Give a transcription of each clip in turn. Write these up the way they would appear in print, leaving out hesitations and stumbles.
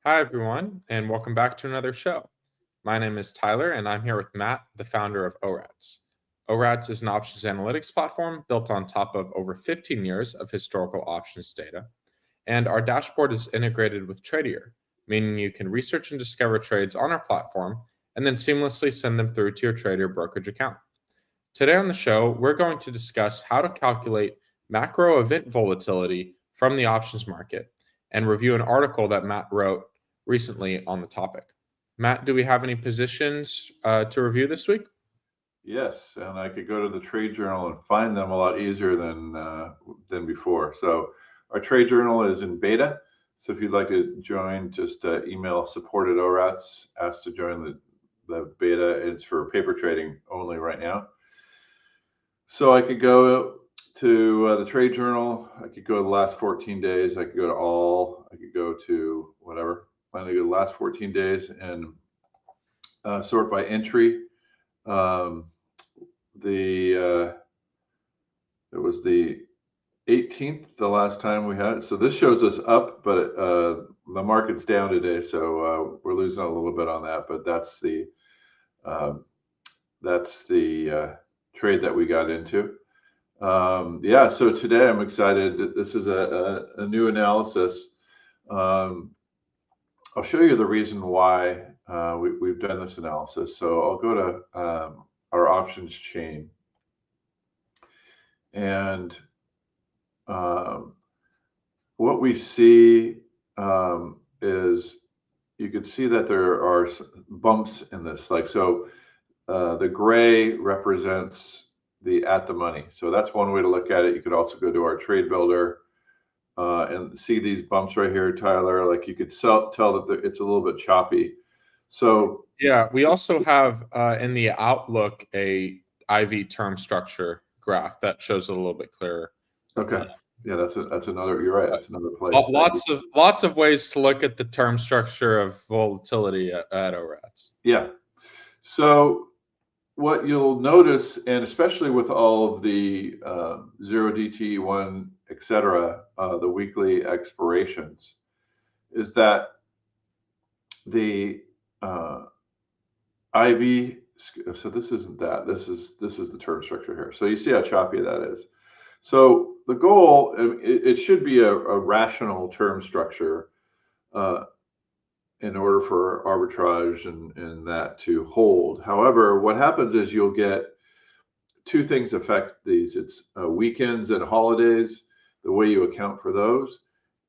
Hi, everyone, and welcome back to another show. My name is Tyler, and I'm here with Matt, the founder of ORATS. ORATS is an options analytics platform built on top of over 15 years of historical options data, and our dashboard is integrated with Tradier, meaning you can research and discover trades on our platform and then seamlessly send them through to your Tradier brokerage account. Today on the show, we're going to discuss how to calculate macro event volatility from the options market and review an article that Matt wrote recently on the topic. Matt, do we have any positions to review this week? Yes, and I could go to the trade journal and find them a lot easier than before. So our trade journal is in beta. So if you'd like to join, just email support at ORATS, ask to join the beta. It's for paper trading only right now. So I could go to the trade journal. I could go to the last 14 days. I could go to all. I could go to whatever. Finally, go to the last 14 days and sort by entry. Um, it was the 18th the last time we had it. So this shows us up, but the market's down today, so we're losing a little bit on that. But um, that's the trade that we got into. Yeah, so today I'm excited. This is a new analysis. Um, I'll show you the reason why we've done this analysis. So I'll go to our options chain. And what we see is you could see that there are bumps in this. Like, so the gray represents the at the money. So that's one way to look at it. You could also go to our trade builder and see these bumps right here, Tyler. Like you could tell that it's a little bit choppy. So Yeah, we also have in the Outlook a IV term structure graph that shows it a little bit clearer. okay, yeah, that's another. You're right. But That's another place. lots of ways to look at the term structure of volatility at ORATS. Yeah. So what you'll notice, and especially with all of the 0DT1, et cetera, the weekly expirations, is that the IV. So this isn't that. This is the term structure here. So you see how choppy that is. So the goal, it should be a rational term structure in order for arbitrage and that to hold. However, what happens is you'll get two things affect these. It's weekends and holidays, the way you account for those,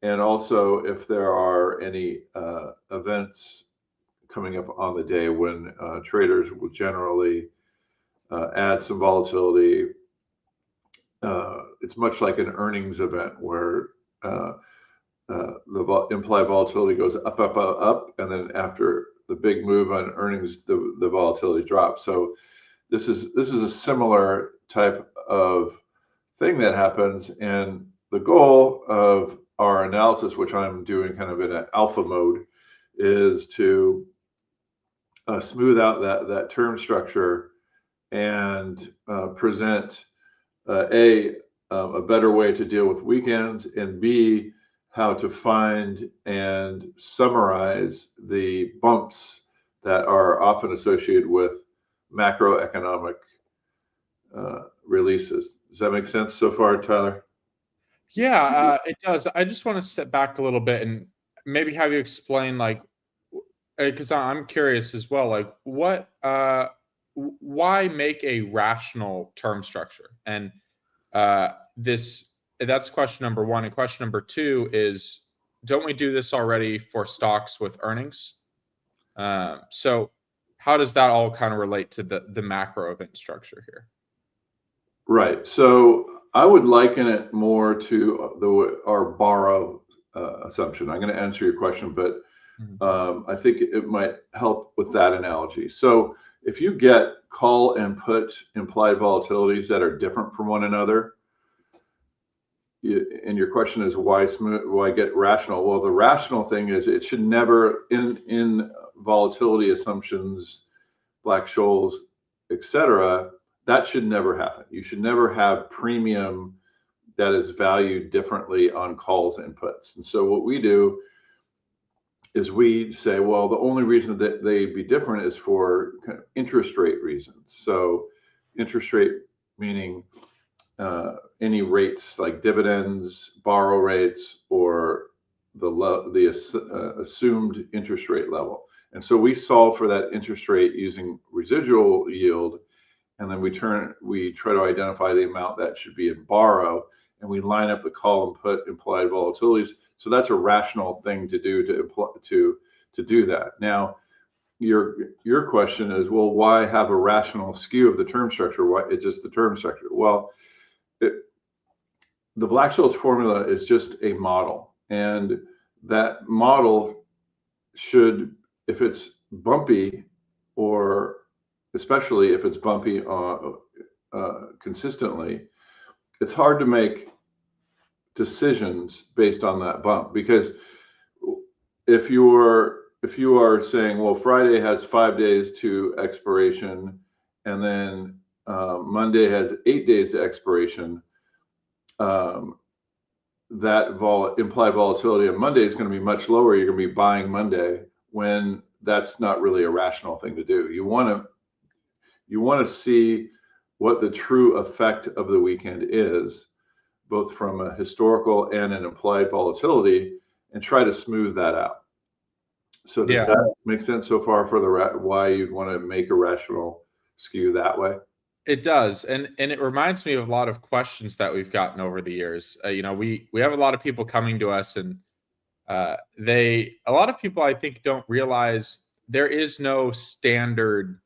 and also if there are any events coming up on the day when traders will generally add some volatility. It's much like an earnings event where the implied volatility goes up, and then after the big move on earnings, the volatility drops. So this is a similar type of thing that happens, and the goal of our analysis, which I'm doing kind of in an alpha mode, is to smooth out that term structure and present a better way to deal with weekends, and B, how to find and summarize the bumps that are often associated with macroeconomic releases. Does that make sense so far, Tyler? Yeah, it does. I just want to step back a little bit and maybe have you explain, like, because I'm curious as well, like, why make a rational term structure? And that's question number one. And question number two is, don't we do this already for stocks with earnings? So how does that all kind of relate to the macro event structure here? Right. So I would liken it more to our borrow assumption. I'm going to answer your question, but I think it might help with that analogy. So if you get call and put implied volatilities that are different from one another, and your question is why smooth, why get rational? Well, the rational thing is it should never in volatility assumptions, Black-Scholes, etc. That should never happen. You should never have premium that is valued differently on calls and puts. And so what we do is we say, well, the only reason that they'd be different is for kind of interest rate reasons. So interest rate meaning any rates like dividends, borrow rates, or the assumed interest rate level. And so we solve for that interest rate using residual yield, and then we try to identify the amount that should be in borrow, and we line up the call and put implied volatilities. So that's a rational thing to do to do that. Now, your question is, well, why have a rational skew of the term structure? Why it's just the term structure? Well, it, the Black-Scholes formula is just a model, and that model should, if it's bumpy, or especially if it's bumpy consistently, it's hard to make decisions based on that bump, because if you are saying, well, Friday has 5 days to expiration, and then Monday has 8 days to expiration, that implied volatility on Monday is going to be much lower. You're going to be buying Monday, when that's not really a rational thing to do. You want to see what the true effect of the weekend is, both from a historical and an implied volatility, and try to smooth that out. So does that make sense so far for why you'd want to make a rational skew that way? It does, and it reminds me of a lot of questions that we've gotten over the years. We have a lot of people coming to us, and a lot of people, I think, don't realize there is no standard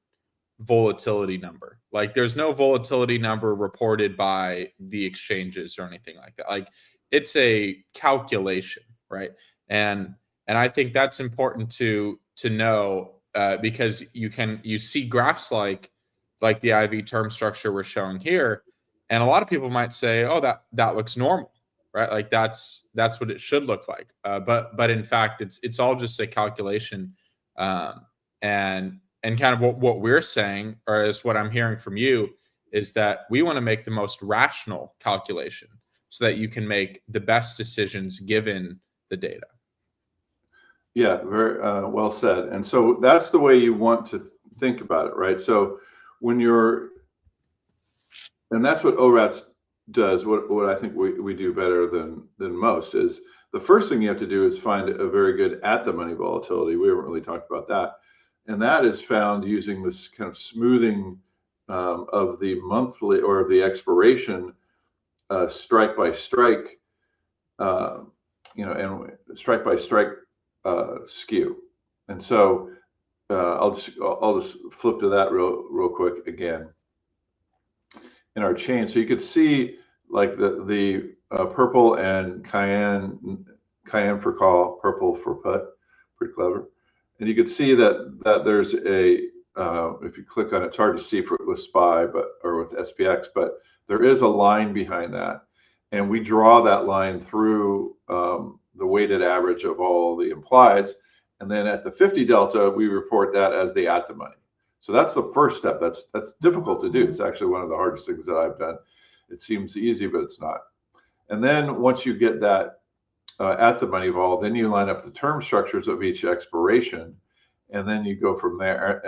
volatility number. Like, there's no volatility number reported by the exchanges or anything like that. Like, it's a calculation, right? And I think that's important to know, because you see graphs like the IV term structure we're showing here, and a lot of people might say, "Oh, that looks normal." Right, like that's what it should look like, but in fact, it's all just a calculation, and kind of what we're saying, or is what I'm hearing from you, is that we want to make the most rational calculation so that you can make the best decisions given the data. Yeah, very well said. And so that's the way you want to think about it, right? So when and that's what ORATS does. What I think we do better than most is, the first thing you have to do is find a very good at the money volatility. We haven't really talked about that, and that is found using this kind of smoothing of the monthly or the expiration strike by strike, and strike by strike skew. And so I'll just flip to that real quick again in our chain. So you could see like the purple and cayenne for call, purple for put, pretty clever. And you could see that there's a if you click on it, it's hard to see with SPY or with SPX, but there is a line behind that, and we draw that line through the weighted average of all the implieds, and then at the 50 delta we report that as the at the money. So that's the first step. That's difficult to do. It's actually one of the hardest things that I've done. It seems easy, but it's not. And then once you get that at the money vol, then you line up the term structures of each expiration, and then you go from there,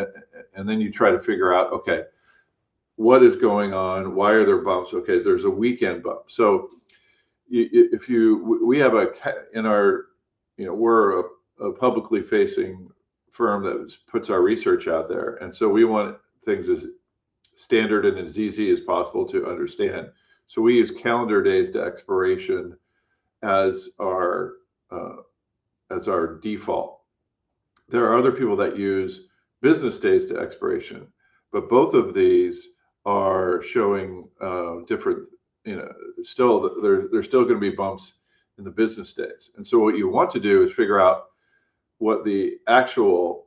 and then you try to figure out, okay, what is going on? Why are there bumps? Okay, there's a weekend bump. So we have in our, we're a publicly facing firm that puts our research out there, and so we want things as standard and as easy as possible to understand. So we use calendar days to expiration as our default. There are other people that use business days to expiration, but both of these are showing different, still there's still going to be bumps in the business days. And so what you want to do is figure out what the actual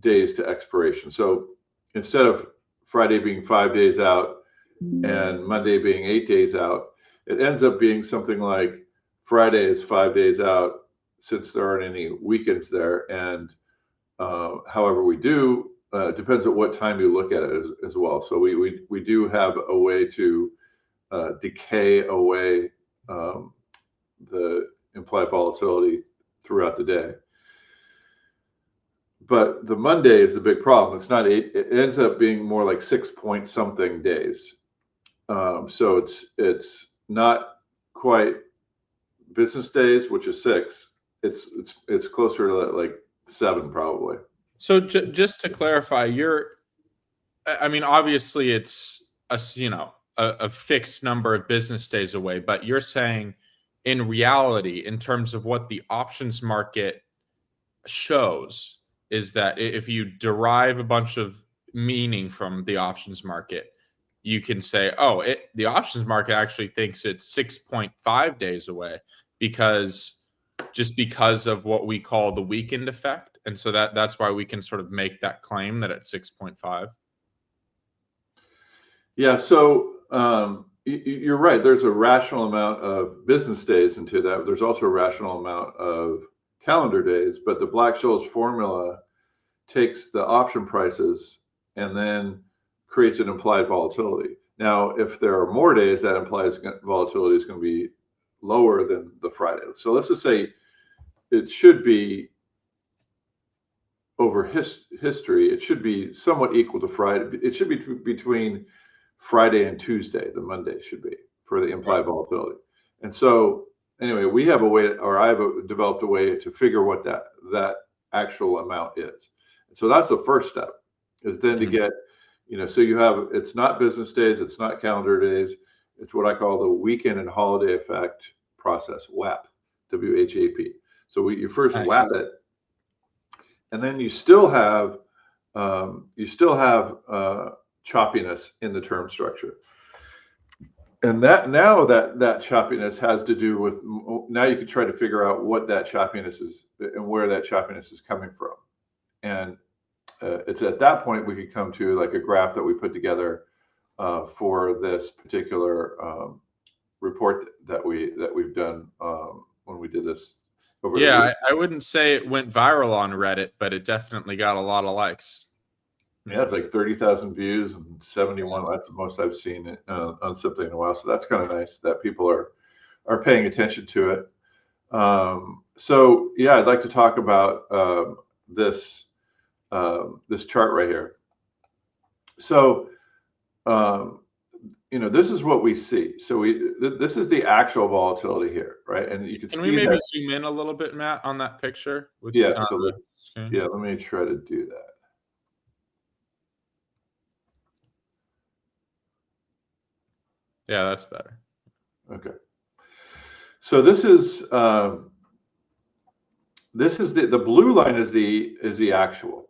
days to expiration. So instead of Friday being 5 days out and Monday being 8 days out, it ends up being something like Friday is 5 days out, since there aren't any weekends there. And however we do, depends on what time you look at it as well. So we do have a way to decay away the implied volatility throughout the day. but the Monday is the big problem. It's not 8, it ends up being more like 6 point something days. So it's not quite business days, which is 6. It's closer to like 7 probably. So just to clarify, I mean, obviously it's a fixed number of business days away, but you're saying in reality, in terms of what the options market shows, is that if you derive a bunch of meaning from the options market, you can say, oh, the options market actually thinks it's 6.5 days away because of what we call the weekend effect. And so that's why we can sort of make that claim that it's 6.5. Yeah, so you're right. There's a rational amount of business days into that. There's also a rational amount of calendar days, but the Black-Scholes formula takes the option prices and then creates an implied volatility. Now, if there are more days, that implies volatility is going to be lower than the Friday. So let's just say it should be over history, it should be somewhat equal to Friday. It should be between Friday and Tuesday, the Monday should be for the implied volatility. And so anyway, we have a way, or I've developed a way to figure what that actual amount is. And so that's the first step, is then to get, so you have, it's not business days, it's not calendar days, it's what I call the weekend and holiday effect process, WAP, W-H-A-P. So you first WAP it, and then you still have choppiness in the term structure. And that choppiness has to do with, now you can try to figure out what that choppiness is and where that choppiness is coming from. And it's at that point we could come to like a graph that we put together for this particular report that we've done when we did this. Yeah, I wouldn't say it went viral on Reddit, but it definitely got a lot of likes. Yeah, it's like 30,000 views and 71. That's the most I've seen on something in a while. So that's kind of nice that people are paying attention to it. So yeah, I'd like to talk about this chart right here. So this is what we see. So this is the actual volatility here, right? And you can see. Can we maybe zoom in a little bit, Matt, on that picture? Yeah. Let me try to do that. Yeah, that's better. Okay. So this is the blue line is the actual.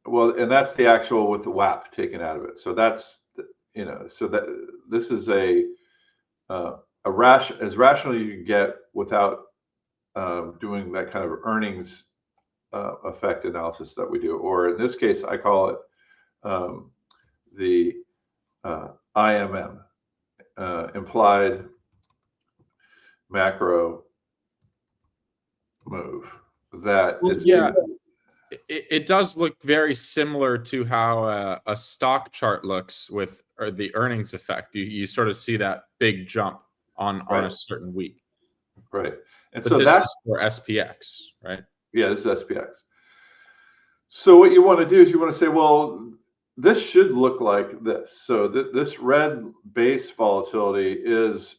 Well, and that's the actual with the WAP taken out of it. So that's so that this is as rational you can get without doing that kind of earnings effect analysis that we do, or in this case, I call it the IMM, implied macro move. It does look very similar to how a stock chart looks with the earnings effect. You sort of see that big jump on a certain week. Right. And but so that's for SPX, right? Yeah, this is SPX. So what you want to do is you want to say, well, this should look like this. So this red base volatility is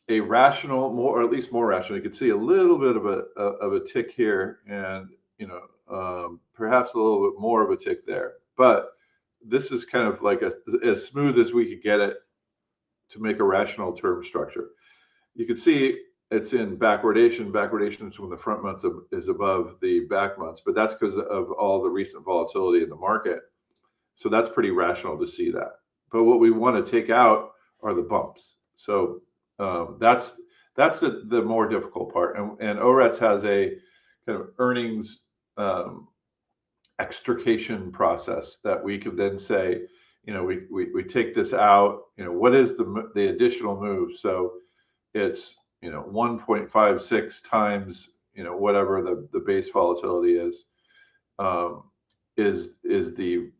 a rational, or at least more rational. You can see a little bit of a tick here, and perhaps a little bit more of a tick there. But this is kind of like as smooth as we could get it to make a rational term structure. You can see it's in backwardation. Backwardation is when the front month is above the back months, but that's because of all the recent volatility in the market. So that's pretty rational to see that. But what we want to take out are the bumps. So that's the more difficult part. And ORATS has a kind of earnings extrication process that we could then say, we take this out. What is the additional move? So it's 1.56 times whatever the base volatility is the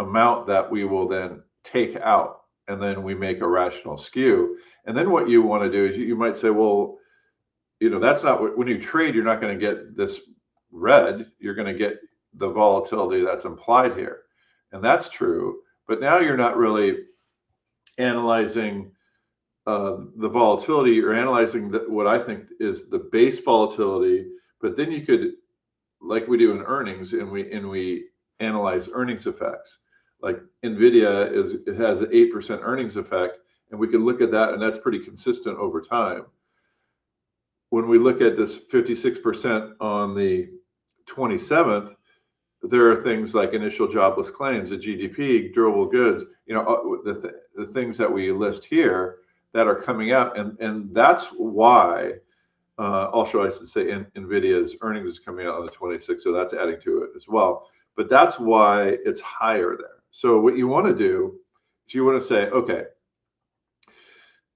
amount that we will then take out, and then we make a rational skew. And then what you want to do is you might say, well, that's not when you trade, you're not going to get this red. You're going to get the volatility that's implied here. And that's true. But now you're not really analyzing the volatility. You're analyzing what I think is the base volatility. But then you could, like we do in earnings, and we analyze earnings effects. Like Nvidia it has an 8% earnings effect, and we can look at that, and that's pretty consistent over time. When we look at this 56% on the 27th, there are things like initial jobless claims, the GDP, durable goods, the things that we list here that are coming out, and that's why. Also, I should say Nvidia's earnings is coming out on the 26th, so that's adding to it as well. But that's why it's higher there. So what you want to do is you want to say, okay,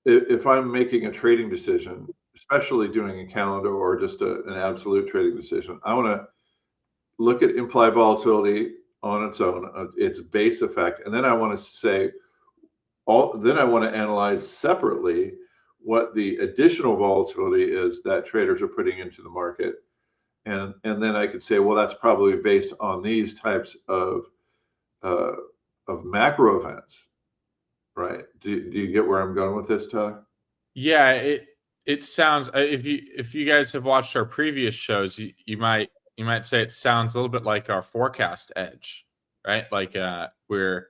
if I'm making a trading decision, especially doing a calendar or just an absolute trading decision, I want to look at implied volatility on its own, its base effect, and then I want to say, then I want to analyze separately what the additional volatility is that traders are putting into the market. And then I could say, well, that's probably based on these types of macro events, right? Do you get where I'm going with this, Tyler? Yeah, it sounds, if you guys have watched our previous shows, you might say it sounds a little bit like our forecast edge, right? Like we're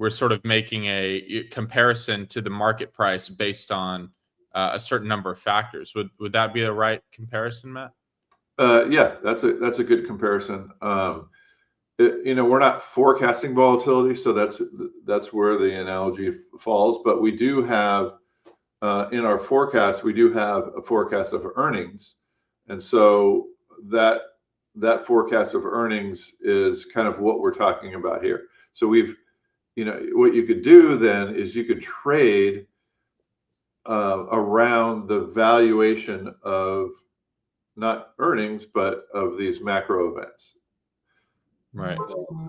sort of making a comparison to the market price based on a certain number of factors. Would that be the right comparison, Matt? Yeah, that's a good comparison. We're not forecasting volatility, so that's where the analogy falls. But we do have in our forecast, we do have a forecast of earnings, and so that forecast of earnings is kind of what we're talking about here. So what you could do then is you could trade around the valuation of not earnings, but of these macro events. Right.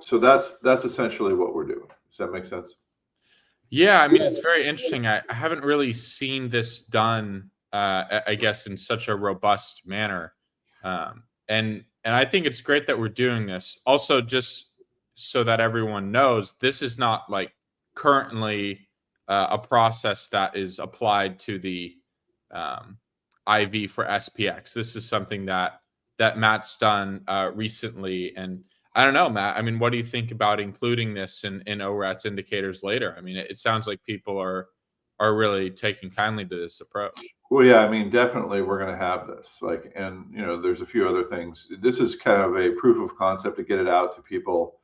So that's essentially what we're doing. Does that make sense? Yeah, I mean, it's very interesting. I haven't really seen this done, I guess, in such a robust manner, and I think it's great that we're doing this. Also, just so that everyone knows, this is not like currently a process that is applied to the IV for SPX. This is something that Matt's done recently, and I don't know, Matt. I mean, what do you think about including this in ORATS indicators later? I mean, it sounds like people are really taking kindly to this approach. Well, yeah, I mean, definitely we're going to have this. And there's a few other things. This is kind of a proof of concept to get it out to people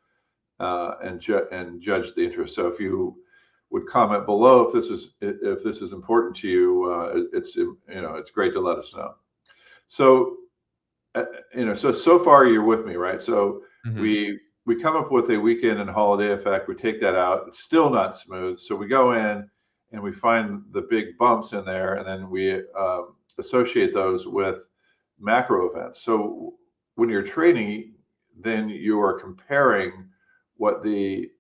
and judge the interest. So if you would comment below if this is important to you, it's great to let us know. So so far you're with me, right? So we come up with a weekend and holiday effect. We take that out. It's still not smooth. So we go in and we find the big bumps in there, and then we associate those with macro events. So when you're trading, then you are comparing what the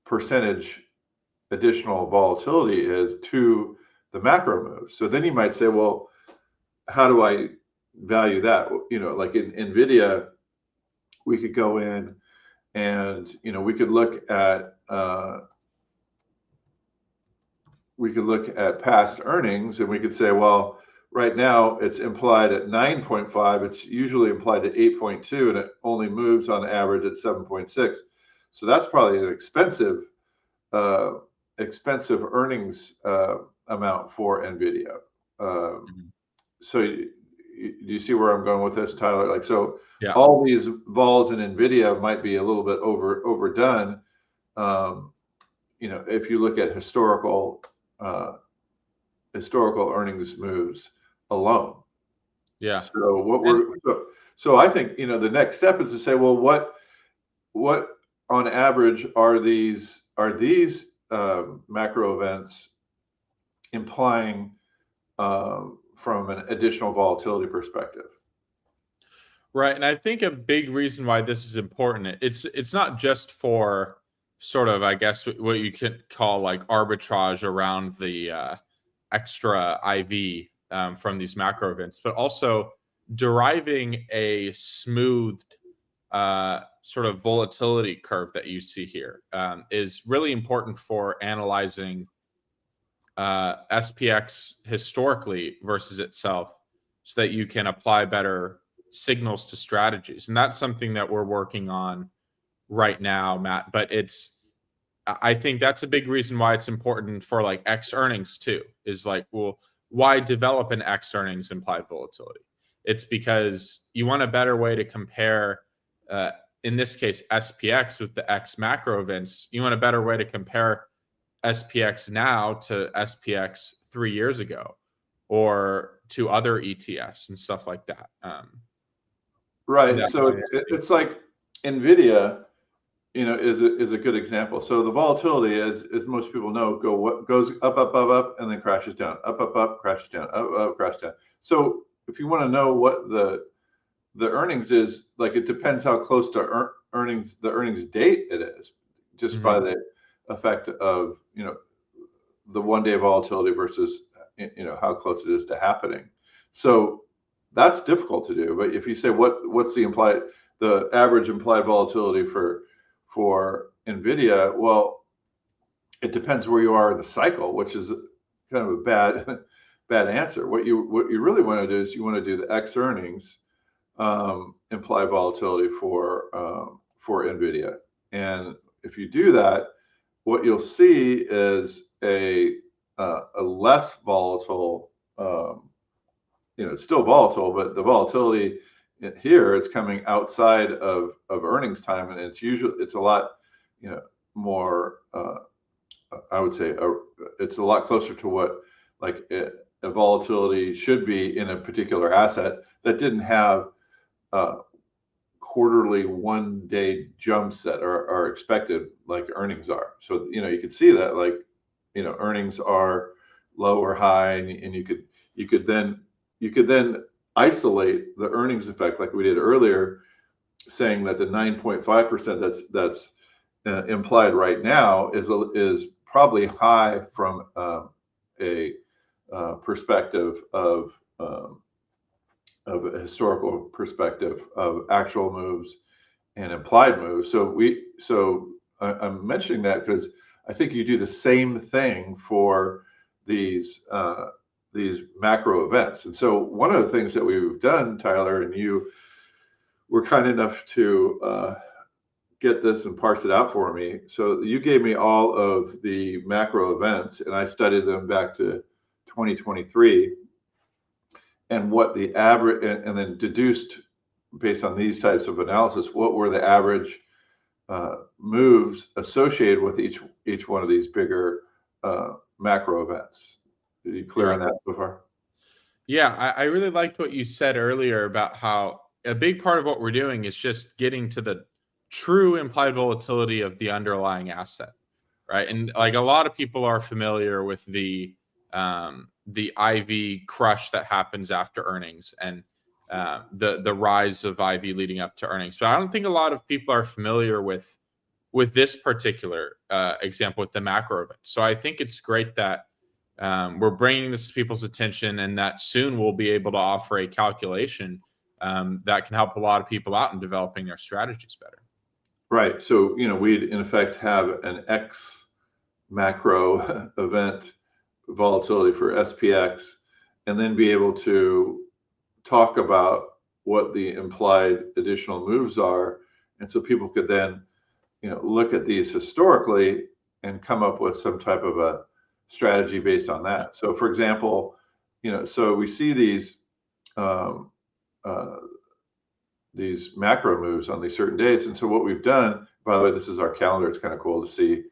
percentage additional volatility is to the macro moves. So then you might say, well, how do I value that? Like in Nvidia, we could go in and we could look at past earnings, and we could say, well, right now it's implied at 9.5. It's usually implied at 8.2, and it only moves on average at 7.6. So that's probably an expensive earnings amount for Nvidia. So you see where I'm going with this, Tyler? Yeah. All these vols in Nvidia might be a little bit overdone. If you look at historical earnings moves alone. Yeah. So I think the next step is to say, well, what on average are these macro events implying from an additional volatility perspective? Right, and I think a big reason why this is important, it's not just for sort of, I guess, what you could call like arbitrage around the extra IV from these macro events, but also deriving a smoothed sort of volatility curve that you see here is really important for analyzing SPX historically versus itself, so that you can apply better signals to strategies. And that's something that we're working on right now, Matt. But I think that's a big reason why it's important for like X earnings too, is like, well, why develop an X earnings implied volatility? It's because you want a better way to compare, in this case, SPX with the X macro events. You want a better way to compare SPX now to SPX 3 years ago, or to other ETFs and stuff like that. Right. So it's like NVIDIA, is a good example. So the volatility, as most people know, goes up, up, up, up, and then crashes down, up, up, up, crashes down, up, crashes down. So if you want to know what the earnings is, like, it depends how close to earnings, the earnings date it is, just by the effect of, the 1-day volatility versus, how close it is to happening. So that's difficult to do. But if you say what's the average implied volatility for NVIDIA, well, it depends where you are in the cycle, which is kind of a bad answer. What you really want to do is you want to do the X earnings implied volatility for NVIDIA. And if you do that, what you'll see is a less volatile, it's still volatile, but the volatility here is coming outside of earnings time, and it's a lot, more. I would say it's a lot closer to what like a volatility should be in a particular asset that didn't have quarterly 1-day jumps that are expected like earnings are. So you could see that, like, earnings are low or high, and you could then isolate the earnings effect like we did earlier, saying that the 9.5% that's implied right now is probably high from a perspective of a historical perspective of actual moves and implied moves. So I'm mentioning that because I think you do the same thing for these macro events. And so one of the things that we've done, Tyler, and you were kind enough to get this and parse it out for me. So you gave me all of the macro events, and I studied them back to 2023, and what the average, and then deduced based on these types of analysis, what were the average moves associated with each one of these bigger macro events. Are you clear on that so far? Yeah, I really liked what you said earlier about how a big part of what we're doing is just getting to the true implied volatility of the underlying asset, right? And like, a lot of people are familiar with the IV crush that happens after earnings, and the rise of IV leading up to earnings. But I don't think a lot of people are familiar with this particular example with the macro event. So I think it's great that we're bringing this to people's attention, and that soon we'll be able to offer a calculation that can help a lot of people out in developing their strategies better. Right. So, we'd in effect have an X macro event volatility for SPX, and then be able to talk about what the implied additional moves are. And so people could then, look at these historically and come up with some type of a strategy based on that. So, for example, so we see these macro moves on these certain days. And so what we've done, by the way, this is our calendar. It's kind of cool to see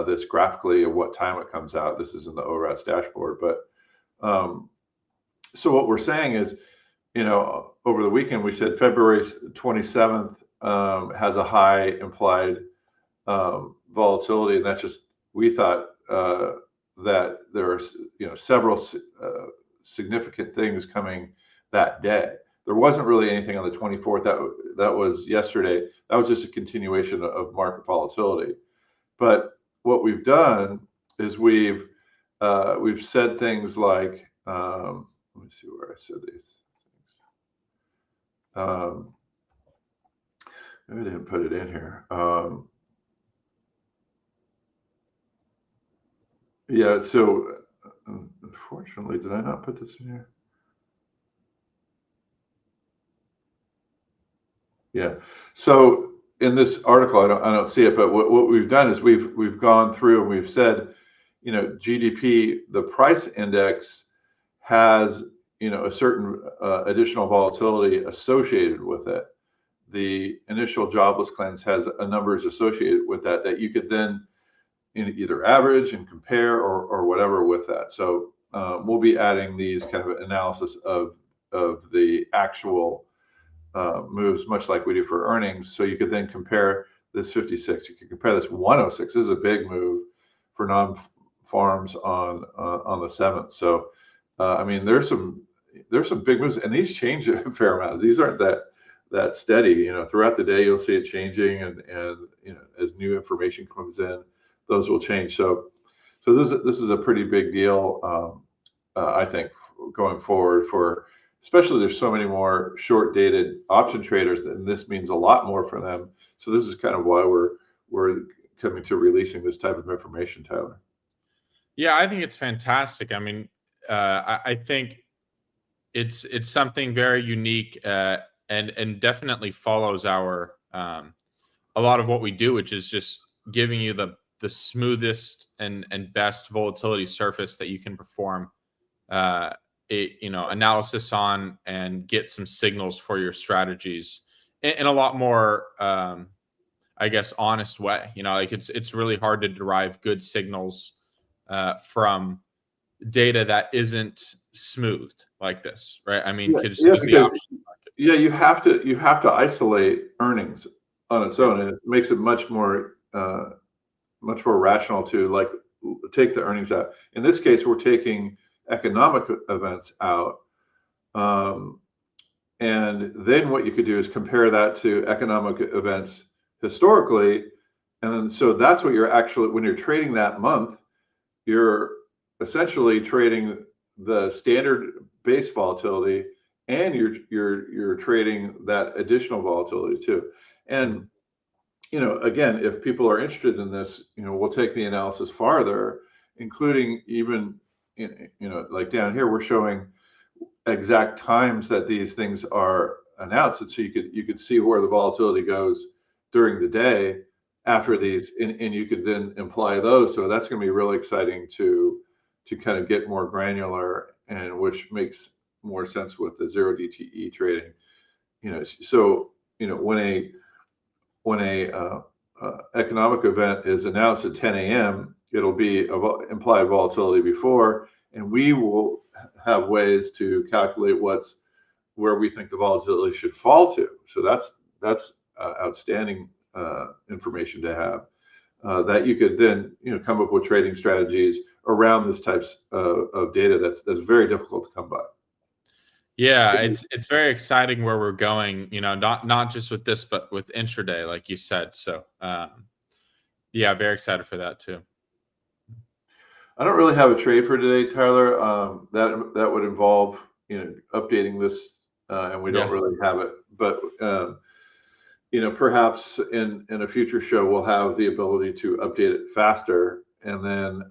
this graphically at what time it comes out. This is in the ORATS dashboard. But so what we're saying is, over the weekend, we said February 27th has a high implied volatility. And that's just, we thought that there are, several significant things coming that day. There wasn't really anything on the 24th. That was yesterday. That was just a continuation of market volatility. But what we've done is we've said things like, let me see where I said these things. I didn't put it in here. Yeah, so unfortunately, did I not put this in here? Yeah. So in this article, I don't see it, but what we've done is we've gone through and we've said, GDP, the price index has, a certain additional volatility associated with it. The initial jobless claims has a numbers associated with that you could then either average and compare or whatever with that. So we'll be adding these kind of analysis of the actual moves, much like we do for earnings. So you could then compare this 56. You could compare this 106. This is a big move for non-farms on the 7th. So I mean, there's some big moves, and these change a fair amount. These aren't that steady. Throughout the day you'll see it changing, and as new information comes in, those will change. So this is a pretty big deal, I think, going forward for. Especially, there's so many more short-dated option traders, and this means a lot more for them. So this is kind of why we're coming to releasing this type of information, Tyler. Yeah, I think it's fantastic. I mean, I think it's something very unique, and definitely follows our a lot of what we do, which is just giving you the smoothest and best volatility surface that you can perform analysis on and get some signals for your strategies in a lot more I guess honest way. Like it's really hard to derive good signals from data that isn't smoothed like this, right? I mean, because the Because option market. you have to isolate earnings on its own, and it makes it much more rational to like take the earnings out. In this case, we're taking economic events out. And then what you could do is compare that to economic events historically. And so that's what you're actually, when you're trading that month, you're essentially trading the standard base volatility, and you're trading that additional volatility too. And again, if people are interested in this, we'll take the analysis farther, including even like down here, we're showing exact times that these things are announced, and so you could see where the volatility goes during the day after these, and you could then imply those. So that's going to be really exciting to kind of get more granular, and which makes more sense with the zero DTE trading. So when a economic event is announced at 10 a.m., it'll be implied volatility before, and we will have ways to calculate where we think the volatility should fall to. So that's outstanding information to have, that you could then come up with trading strategies around this types of data that's very difficult to come by. Yeah, it's very exciting where we're going, not just with this, but with intraday, like you said. So yeah, very excited for that too. I don't really have a trade for today, Tyler. That would involve updating this, and we don't really have it. But perhaps in a future show we'll have the ability to update it faster, and then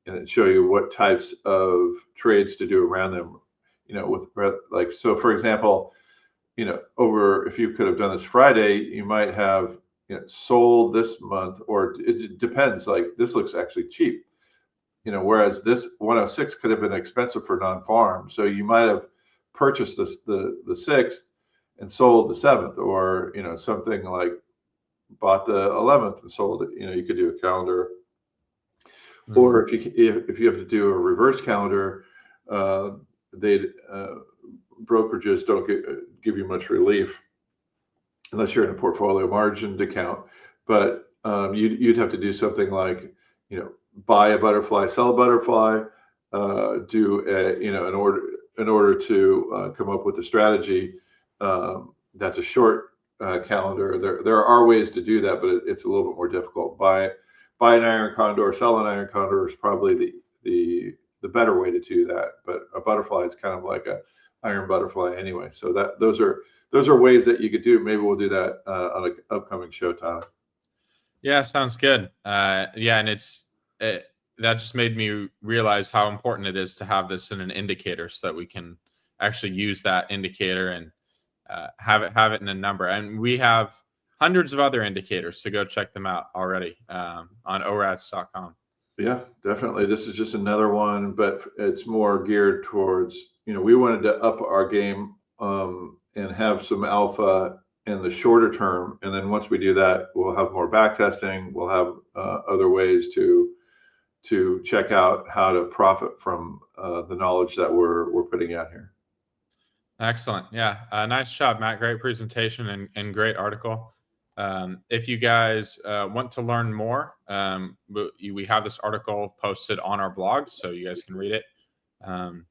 and show you what types of trades to do around them. With like, so for example, over, if you could have done this Friday, you might have sold this month, or it depends. Like, this looks actually cheap. Whereas this 106 could have been expensive for non-farm. So you might have purchased the 6th and sold the 7th, or, something like bought the 11th and sold it. You could do a calendar, or if you have to do a reverse calendar, brokerages don't give you much relief unless you're in a portfolio margined account. But you'd have to do something like, buy a butterfly, sell a butterfly, do in order to come up with a strategy that's a short calendar. There are ways to do that, but it's a little bit more difficult. Buy an iron condor, sell an iron condor is probably the better way to do that. But a butterfly is kind of like a iron butterfly anyway. So those are those are ways that you could do. Maybe we'll do that on an upcoming show, Tyler. Yeah, sounds good. Yeah, and that just made me realize how important it is to have this in an indicator so that we can actually use that indicator and have it in a number. And we have hundreds of other indicators, so go check them out already on ORATS.com. Yeah, definitely. This is just another one, but it's more geared towards, we wanted to up our game and have some alpha in the shorter term. And then once we do that, we'll have more back testing. We'll have other ways to check out how to profit from the knowledge that we're putting out here. Excellent. Yeah. Nice job, Matt. Great presentation and great article. If you guys want to learn more, we have this article posted on our blog, so you guys can read it on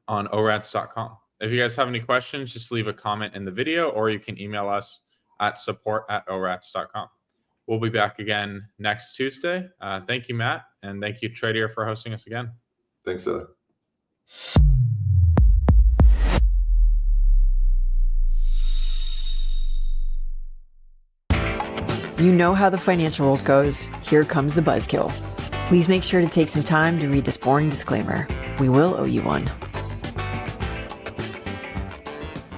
ORATS.com. If you guys have any questions, just leave a comment in the video, or you can email us at support@ORATS.com. We'll be back again next Tuesday. Thank you, Matt, and thank you, Tradier, for hosting us again. Thanks, Tyler. You know how the financial world goes. Here comes the buzzkill. Please make sure to take some time to read this boring disclaimer. We will owe you one.